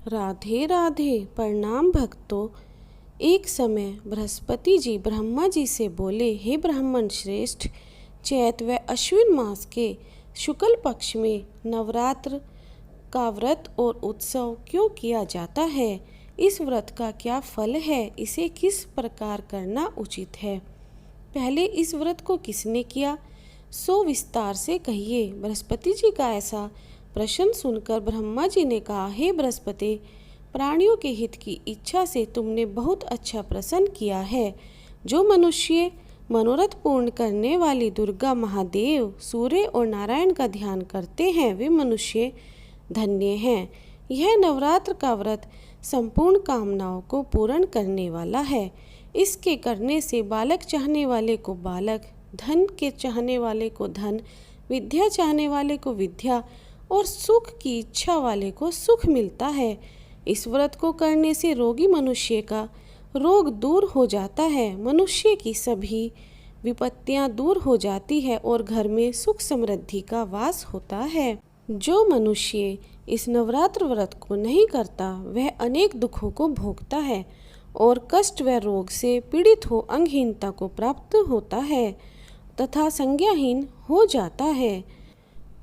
राधे राधे। प्रणाम भक्तों। एक समय बृहस्पति जी ब्रह्मा जी से बोले, हे ब्राह्मण श्रेष्ठ, चैत व अश्विन मास के शुक्ल पक्ष में नवरात्र का व्रत और उत्सव क्यों किया जाता है? इस व्रत का क्या फल है? इसे किस प्रकार करना उचित है? पहले इस व्रत को किसने किया, सो विस्तार से कहिए। बृहस्पति जी का ऐसा प्रश्न सुनकर ब्रह्मा जी ने कहा, हे बृहस्पति, प्राणियों के हित की इच्छा से तुमने बहुत अच्छा प्रश्न किया है। जो मनुष्य मनोरथ पूर्ण करने वाली दुर्गा, महादेव, सूर्य और नारायण का ध्यान करते हैं, वे मनुष्य धन्य हैं। यह नवरात्र का व्रत संपूर्ण कामनाओं को पूर्ण करने वाला है। इसके करने से बालक चाहने वाले को बालक, धन के चाहने वाले को धन, विद्या चाहने वाले को विद्या और सुख की इच्छा वाले को सुख मिलता है। इस व्रत को करने से रोगी मनुष्य का रोग दूर हो जाता है, मनुष्य की सभी विपत्तियां दूर हो जाती है और घर में सुख समृद्धि का वास होता है। जो मनुष्य इस नवरात्र व्रत को नहीं करता, वह अनेक दुखों को भोगता है और कष्ट व रोग से पीड़ित हो अंगहीनता को प्राप्त होता है तथा संज्ञाहीन हो जाता है।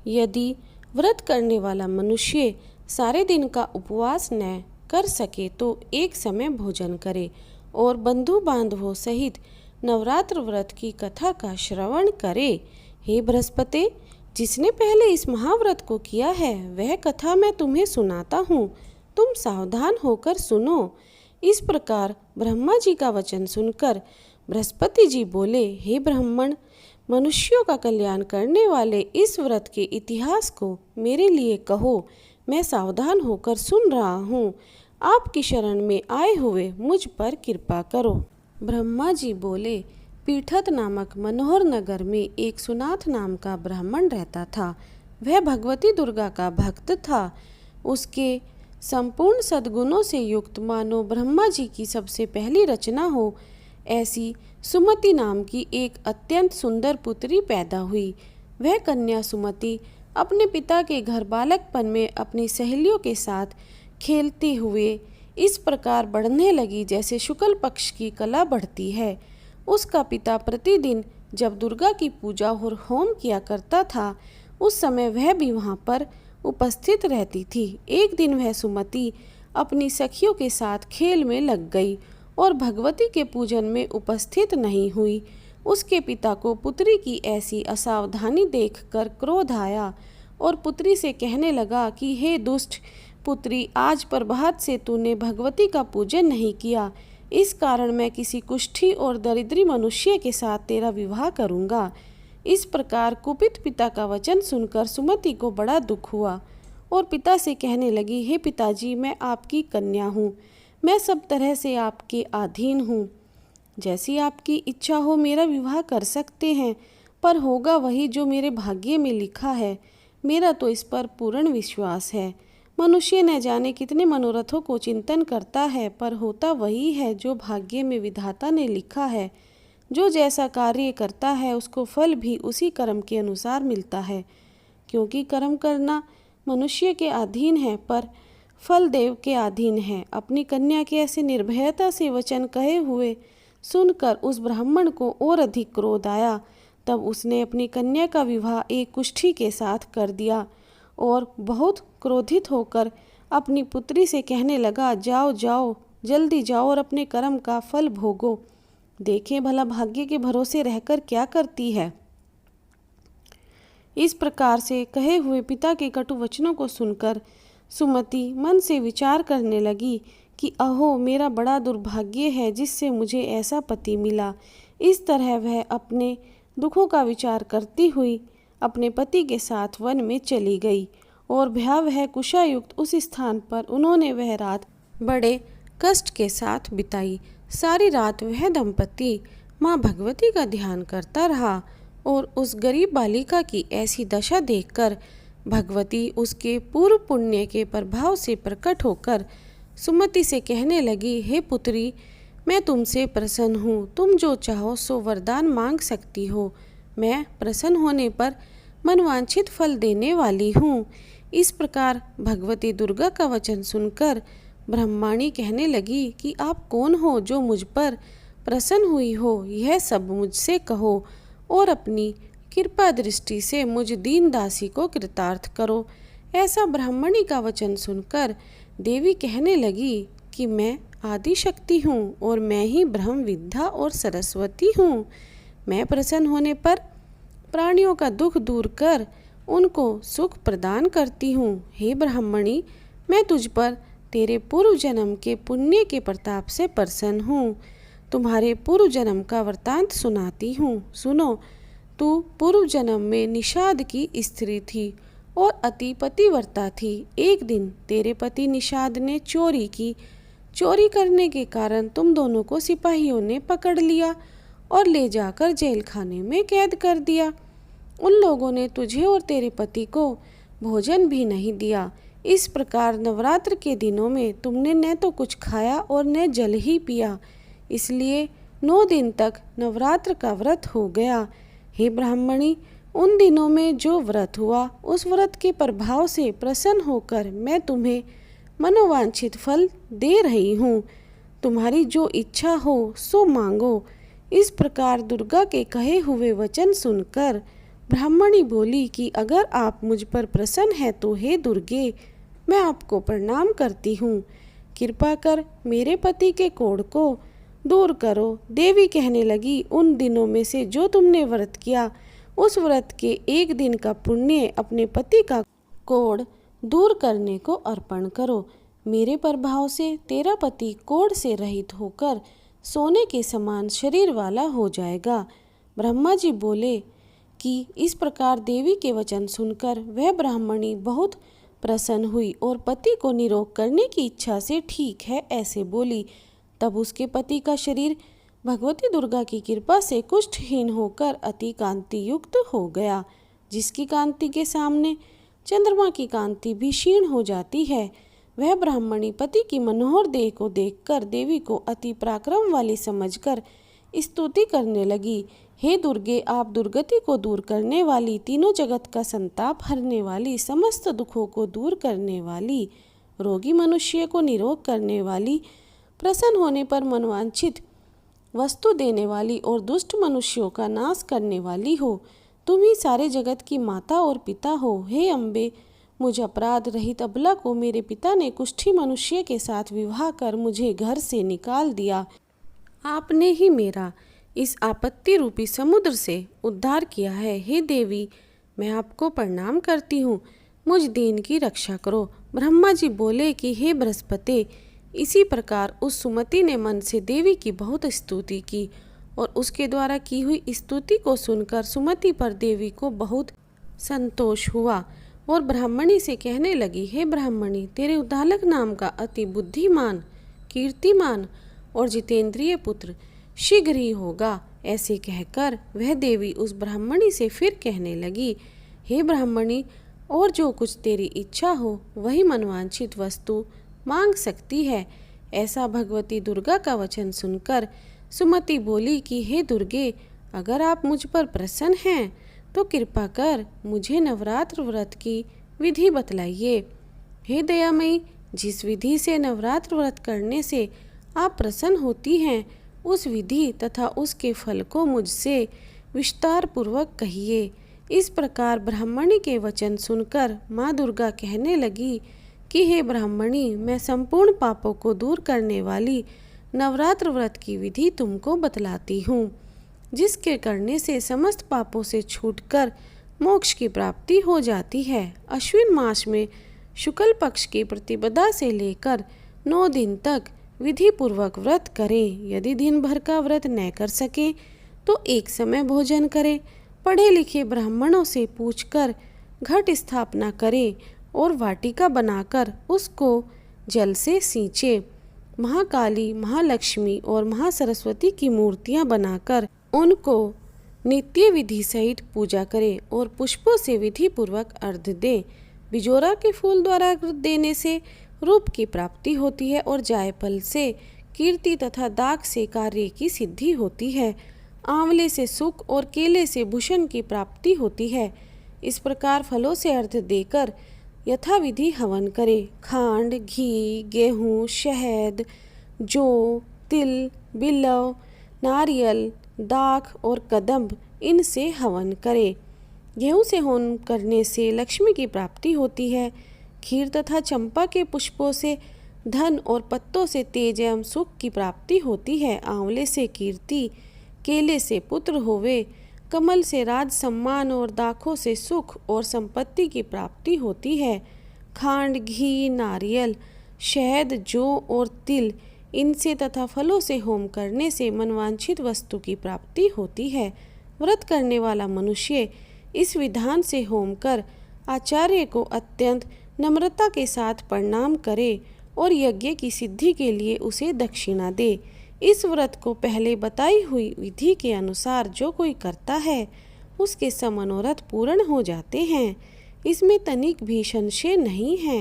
यदि व्रत करने वाला मनुष्य सारे दिन का उपवास न कर सके तो एक समय भोजन करे और बंधु बांधवों सहित नवरात्र व्रत की कथा का श्रवण करे। हे बृहस्पति, जिसने पहले इस महाव्रत को किया है, वह कथा मैं तुम्हें सुनाता हूँ, तुम सावधान होकर सुनो। इस प्रकार ब्रह्मा जी का वचन सुनकर बृहस्पति जी बोले, हे ब्राह्मण, मनुष्यों का कल्याण करने वाले इस व्रत के इतिहास को मेरे लिए कहो, मैं सावधान होकर सुन रहा हूँ। आपकी शरण में आए हुए मुझ पर कृपा करो। ब्रह्मा जी बोले, पीठत नामक मनोहर नगर में एक सुनाथ नाम का ब्राह्मण रहता था। वह भगवती दुर्गा का भक्त था। उसके संपूर्ण सद्गुणों से युक्त मानो ब्रह्मा जी की सबसे पहली रचना हो ऐसी सुमति नाम की एक अत्यंत सुंदर पुत्री पैदा हुई। वह कन्या सुमति अपने पिता के घर बालकपन में अपनी सहेलियों के साथ खेलते हुए इस प्रकार बढ़ने लगी जैसे शुक्ल पक्ष की कला बढ़ती है। उसका पिता प्रतिदिन जब दुर्गा की पूजा और होम किया करता था, उस समय वह भी वहाँ पर उपस्थित रहती थी। एक दिन वह सुमति अपनी सखियों के साथ खेल में लग गई और भगवती के पूजन में उपस्थित नहीं हुई। उसके पिता को पुत्री की ऐसी असावधानी देखकर क्रोध आया और पुत्री से कहने लगा कि हे दुष्ट पुत्री, आज प्रभात से तूने भगवती का पूजन नहीं किया, इस कारण मैं किसी कुष्ठी और दरिद्री मनुष्य के साथ तेरा विवाह करूँगा। इस प्रकार कुपित पिता का वचन सुनकर सुमति को बड़ा दुख हुआ और पिता से कहने लगी, हे पिताजी, मैं आपकी कन्या हूँ, मैं सब तरह से आपके अधीन हूँ। जैसी आपकी इच्छा हो मेरा विवाह कर सकते हैं, पर होगा वही जो मेरे भाग्य में लिखा है। मेरा तो इस पर पूर्ण विश्वास है। मनुष्य न जाने कितने मनोरथों को चिंतन करता है, पर होता वही है जो भाग्य में विधाता ने लिखा है। जो जैसा कार्य करता है उसको फल भी उसी कर्म के अनुसार मिलता है। क्योंकि कर्म करना मनुष्य के अधीन है, पर फल देव के अधीन है। अपनी कन्या के ऐसे निर्भयता से वचन कहे हुए सुनकर उस ब्राह्मण को और अधिक क्रोध आया। तब उसने अपनी कन्या का विवाह एक कुष्ठी के साथ कर दिया और बहुत क्रोधित होकर अपनी पुत्री से कहने लगा, जाओ जाओ, जल्दी जाओ और अपने कर्म का फल भोगो। देखें भला भाग्य के भरोसे रहकर क्या करती है। इस प्रकार से कहे हुए पिता के कटु वचनों को सुनकर सुमति मन से विचार करने लगी कि अहो, मेरा बड़ा दुर्भाग्य है जिससे मुझे ऐसा पति मिला। इस तरह वह अपने दुखों का विचार करती हुई अपने पति के साथ वन में चली गई और भयावह कुशायुक्त उस स्थान पर उन्होंने वह रात बड़े कष्ट के साथ बिताई। सारी रात वह दंपति माँ भगवती का ध्यान करता रहा और उस गरीब बालिका की ऐसी दशा देखकर भगवती उसके पूर्व पुण्य के प्रभाव से प्रकट होकर सुमति से कहने लगी, हे पुत्री, मैं तुमसे प्रसन्न हूँ, तुम जो चाहो सो वरदान मांग सकती हो। मैं प्रसन्न होने पर मनवांछित फल देने वाली हूँ। इस प्रकार भगवती दुर्गा का वचन सुनकर ब्रह्माणी कहने लगी कि आप कौन हो जो मुझ पर प्रसन्न हुई हो, यह सब मुझसे कहो और अपनी कृपा दृष्टि से मुझ दीन दासी को कृतार्थ करो। ऐसा ब्राह्मणी का वचन सुनकर देवी कहने लगी कि मैं आदि शक्ति हूँ और मैं ही ब्रह्म विद्या और सरस्वती हूँ। मैं प्रसन्न होने पर प्राणियों का दुख दूर कर उनको सुख प्रदान करती हूँ। हे ब्राह्मणी, मैं तुझ पर तेरे पूर्व जन्म के पुण्य के प्रताप से प्रसन्न हूँ। तुम्हारे पूर्व जन्म का वृतांत सुनाती हूँ, सुनो। तू पूर्व जन्म में निषाद की स्त्री थी और अति पतिव्रता थी। एक दिन तेरे पति निषाद ने चोरी की। चोरी करने के कारण तुम दोनों को सिपाहियों ने पकड़ लिया और ले जाकर जेल खाने में कैद कर दिया। उन लोगों ने तुझे और तेरे पति को भोजन भी नहीं दिया। इस प्रकार नवरात्र के दिनों में तुमने न तो कुछ खाया और न जल ही पिया, इसलिए 9 दिन तक नवरात्र का व्रत हो गया। हे ब्राह्मणी, उन दिनों में जो व्रत हुआ उस व्रत के प्रभाव से प्रसन्न होकर मैं तुम्हें मनोवांछित फल दे रही हूँ। तुम्हारी जो इच्छा हो सो मांगो। इस प्रकार दुर्गा के कहे हुए वचन सुनकर ब्राह्मणी बोली कि अगर आप मुझ पर प्रसन्न है तो हे दुर्गे, मैं आपको प्रणाम करती हूँ। कृपा कर मेरे पति के कोढ़ को दूर करो। देवी कहने लगी, उन दिनों में से जो तुमने व्रत किया उस व्रत के एक दिन का पुण्य अपने पति का कोढ़ दूर करने को अर्पण करो। मेरे प्रभाव से तेरा पति कोढ़ से रहित होकर सोने के समान शरीर वाला हो जाएगा। ब्रह्मा जी बोले कि इस प्रकार देवी के वचन सुनकर वह ब्राह्मणी बहुत प्रसन्न हुई और पति को निरोग करने की इच्छा से ठीक है ऐसे बोली। तब उसके पति का शरीर भगवती दुर्गा की कृपा से कुष्ठहीन होकर अति कांति युक्त हो गया, जिसकी कांति के सामने चंद्रमा की कांति भी क्षीण हो जाती है। वह ब्राह्मणी पति की मनोहर देह को देखकर देवी को अति पराक्रम वाली समझकर स्तुति करने लगी। हे दुर्गे, आप दुर्गति को दूर करने वाली, तीनों जगत का संताप हरने वाली, समस्त दुखों को दूर करने वाली, रोगी मनुष्य को निरोग करने वाली, प्रसन्न होने पर मनवांछित वस्तु देने वाली और दुष्ट मनुष्यों का नाश करने वाली हो। तुम ही सारे जगत की माता और पिता हो। हे अम्बे, मुझ अपराध रहित अबला को मेरे पिता ने कुष्ठी मनुष्य के साथ विवाह कर मुझे घर से निकाल दिया। आपने ही मेरा इस आपत्ति रूपी समुद्र से उद्धार किया है। हे देवी, मैं आपको प्रणाम करती हूँ, मुझ दीन की रक्षा करो। ब्रह्मा जी बोले कि हे बृहस्पति, इसी प्रकार उस सुमति ने मन से देवी की बहुत स्तुति की और उसके द्वारा की हुई स्तुति को सुनकर सुमति पर देवी को बहुत संतोष हुआ और ब्राह्मणी से कहने लगी, हे ब्राह्मणी, तेरे उद्दालक नाम का अति बुद्धिमान, कीर्तिमान और जितेंद्रिय पुत्र शीघ्र ही होगा। ऐसे कहकर वह देवी उस ब्राह्मणी से फिर कहने लगी, हे ब्राह्मणी, और जो कुछ तेरी इच्छा हो वही मनवांछित वस्तु मांग सकती है। ऐसा भगवती दुर्गा का वचन सुनकर सुमति बोली कि हे दुर्गे, अगर आप मुझ पर प्रसन्न हैं तो कृपा कर मुझे नवरात्र व्रत की विधि बतलाइए। हे दयामयी, जिस विधि से नवरात्र व्रत करने से आप प्रसन्न होती हैं उस विधि तथा उसके फल को मुझसे विस्तार पूर्वक कहिए। इस प्रकार ब्राह्मणी के वचन सुनकर माँ दुर्गा कहने लगी कि हे ब्राह्मणी, मैं संपूर्ण पापों को दूर करने वाली नवरात्र व्रत की विधि तुमको बतलाती हूँ, जिसके करने से समस्त पापों से छूटकर मोक्ष की प्राप्ति हो जाती है। अश्विन मास में शुक्ल पक्ष की प्रतिपदा से लेकर 9 दिन तक विधि पूर्वक व्रत करें। यदि दिन भर का व्रत न कर सके तो एक समय भोजन करें। पढ़े लिखे ब्राह्मणों से पूछकर घट स्थापना करें और वाटिका बनाकर उसको जल से सींचे। महाकाली, महालक्ष्मी और महासरस्वती की मूर्तियां बनाकर उनको नित्य विधि सहित पूजा करें और पुष्पों से विधि पूर्वक अर्घ्य दें। बिजोरा के फूल द्वारा अर्घ्य देने से रूप की प्राप्ति होती है और जायफल से कीर्ति तथा दाग से कार्य की सिद्धि होती है। आंवले से सुख और केले से भूषण की प्राप्ति होती है। इस प्रकार फलों से अर्घ्य देकर यथाविधि हवन करे। खांड, घी, गेहूँ, शहद, जौ, तिल, बिल्व, नारियल, दाख और कदम्ब इनसे हवन करे। गेहूँ से हवन करने से लक्ष्मी की प्राप्ति होती है। खीर तथा चंपा के पुष्पों से धन और पत्तों से तेज एवं सुख की प्राप्ति होती है। आंवले से कीर्ति, केले से पुत्र होवे, कमल से राज सम्मान और दाखों से सुख और संपत्ति की प्राप्ति होती है। खांड, घी, नारियल, शहद, जौ और तिल इनसे तथा फलों से होम करने से मनवांछित वस्तु की प्राप्ति होती है। व्रत करने वाला मनुष्य इस विधान से होम कर आचार्य को अत्यंत नम्रता के साथ प्रणाम करे और यज्ञ की सिद्धि के लिए उसे दक्षिणा दे। इस व्रत को पहले बताई हुई विधि के अनुसार जो कोई करता है उसके सब मनोरथ पूर्ण हो जाते हैं। इसमें तनिक भी संशय नहीं है।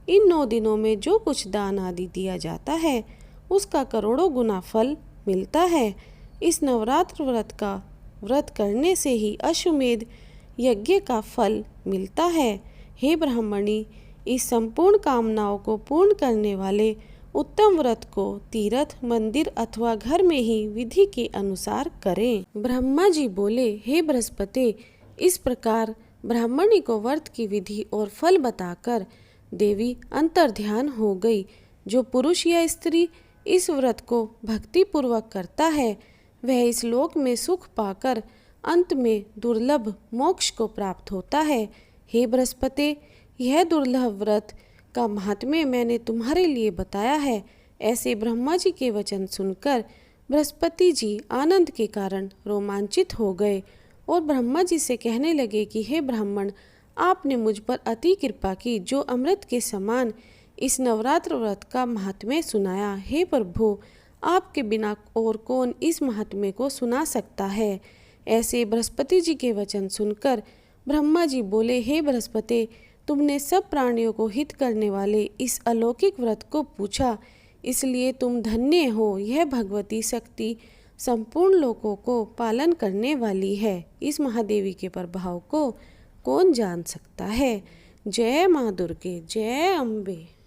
इन 9 दिनों में जो कुछ दान आदि दिया जाता है उसका करोड़ों गुना फल मिलता है। इस नवरात्र व्रत करने से ही अश्वमेध यज्ञ का फल मिलता है। हे ब्राह्मणी, इस संपूर्ण कामनाओं को पूर्ण करने वाले उत्तम व्रत को तीर्थ, मंदिर अथवा घर में ही विधि के अनुसार करें। ब्रह्मा जी बोले, हे बृहस्पति, इस प्रकार ब्राह्मणी को व्रत की विधि और फल बताकर देवी अंतर्ध्यान हो गई। जो पुरुष या स्त्री इस व्रत को भक्ति पूर्वक करता है वह इस लोक में सुख पाकर अंत में दुर्लभ मोक्ष को प्राप्त होता है। हे बृहस्पति, यह दुर्लभ व्रत का महात्म्य मैंने तुम्हारे लिए बताया है। ऐसे ब्रह्मा जी के वचन सुनकर बृहस्पति जी आनंद के कारण रोमांचित हो गए और ब्रह्मा जी से कहने लगे कि हे ब्राह्मण, आपने मुझ पर अति कृपा की जो अमृत के समान इस नवरात्र व्रत का महात्म्य सुनाया। हे प्रभु, आपके बिना और कौन इस महात्म्य को सुना सकता है। ऐसे बृहस्पति जी के वचन सुनकर ब्रह्मा जी बोले, हे बृहस्पति, तुमने सब प्राणियों को हित करने वाले इस अलौकिक व्रत को पूछा, इसलिए तुम धन्य हो। यह भगवती शक्ति संपूर्ण लोकों को पालन करने वाली है। इस महादेवी के प्रभाव को कौन जान सकता है। जय माँ दुर्गे, जय अम्बे।